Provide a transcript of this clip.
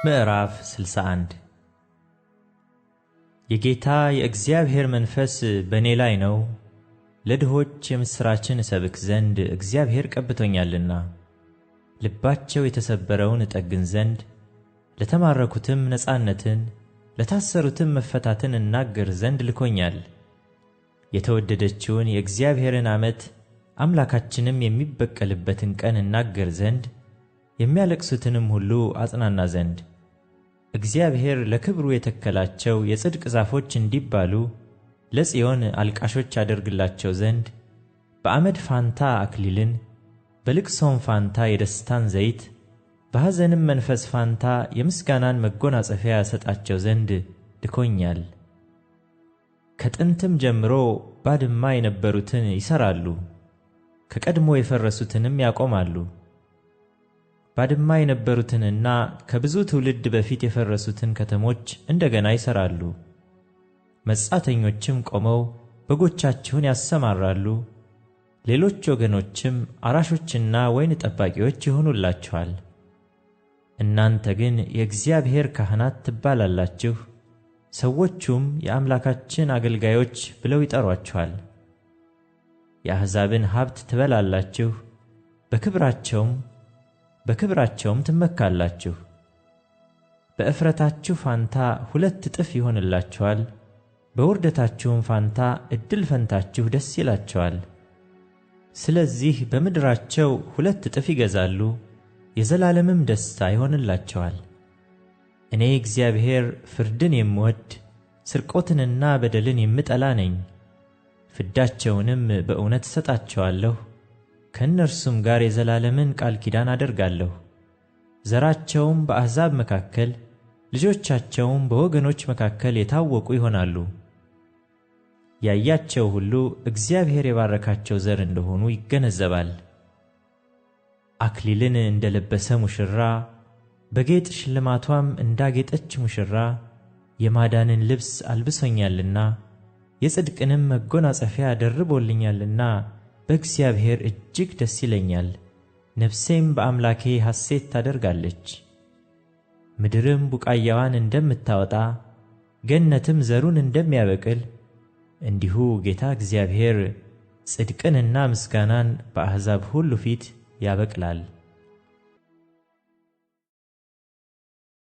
ምዕራፍ 61 የጌታ የእግዚአብሔር መንፈስ በእኔ ላይ ነው፣ ለድሆች የምሥራችን እሰብክ ዘንድ እግዚአብሔር ቀብቶኛልና፣ ልባቸው የተሰበረውን እጠግን ዘንድ፣ ለተማረኩትም ነጻነትን፣ ለታሰሩትም መፈታትን እናገር ዘንድ ልኮኛል። የተወደደችውን የእግዚአብሔርን ዓመት አምላካችንም የሚበቀልበትን ቀን እናገር ዘንድ፣ የሚያለቅሱትንም ሁሉ አጽናና ዘንድ፣ እግዚአብሔር ለክብሩ የተከላቸው የጽድቅ ዛፎች እንዲባሉ ለጽዮን አልቃሾች አደርግላቸው ዘንድ፣ በአመድ ፋንታ አክሊልን፣ በልቅሶም ፋንታ የደስታን ዘይት፣ በሐዘንም መንፈስ ፋንታ የምስጋናን መጎናጸፊያ ያሰጣቸው ዘንድ ልኮኛል። ከጥንትም ጀምሮ ባድማ የነበሩትን ይሠራሉ፣ ከቀድሞ የፈረሱትንም ያቆማሉ። ባድማ የነበሩትንና ከብዙ ትውልድ በፊት የፈረሱትን ከተሞች እንደገና ይሠራሉ። መጻተኞችም ቆመው በጎቻችሁን ያሰማራሉ፣ ሌሎች ወገኖችም አራሾችና ወይን ጠባቂዎች ይሆኑላችኋል። እናንተ ግን የእግዚአብሔር ካህናት ትባላላችሁ፣ ሰዎቹም የአምላካችን አገልጋዮች ብለው ይጠሯችኋል። የአሕዛብን ሀብት ትበላላችሁ፣ በክብራቸውም ትመካላችሁ። በእፍረታችሁ ፋንታ 2 እጥፍ ይሆንላችኋል፣ በውርደታችሁም ፋንታ ዕድል ፈንታችሁ ደስ ይላቸዋል። ስለዚህ በምድራቸው 2 እጥፍ ይገዛሉ፣ የዘላለምም ደስታ ይሆንላቸዋል። እኔ እግዚአብሔር ፍርድን የምወድ ስርቆትንና በደልን የምጠላ ነኝ። ፍዳቸውንም በእውነት እሰጣቸዋለሁ፣ ከእነርሱም ጋር የዘላለምን ቃል ኪዳን አደርጋለሁ። ዘራቸውም በአሕዛብ መካከል፣ ልጆቻቸውም በወገኖች መካከል የታወቁ ይሆናሉ። ያያቸው ሁሉ እግዚአብሔር የባረካቸው ዘር እንደሆኑ ይገነዘባል። አክሊልን እንደለበሰ ሙሽራ፣ በጌጥ ሽልማቷም እንዳጌጠች ሙሽራ የማዳንን ልብስ አልብሶኛልና፣ የጽድቅንም መጎናጸፊያ ደርቦልኛልና በእግዚአብሔር እጅግ ደስ ይለኛል። ነፍሴም በአምላኬ ሐሴት ታደርጋለች። ምድርም ቡቃያዋን እንደምታወጣ ገነትም ዘሩን እንደሚያበቅል እንዲሁ ጌታ እግዚአብሔር ጽድቅንና ምስጋናን በአሕዛብ ሁሉ ፊት ያበቅላል።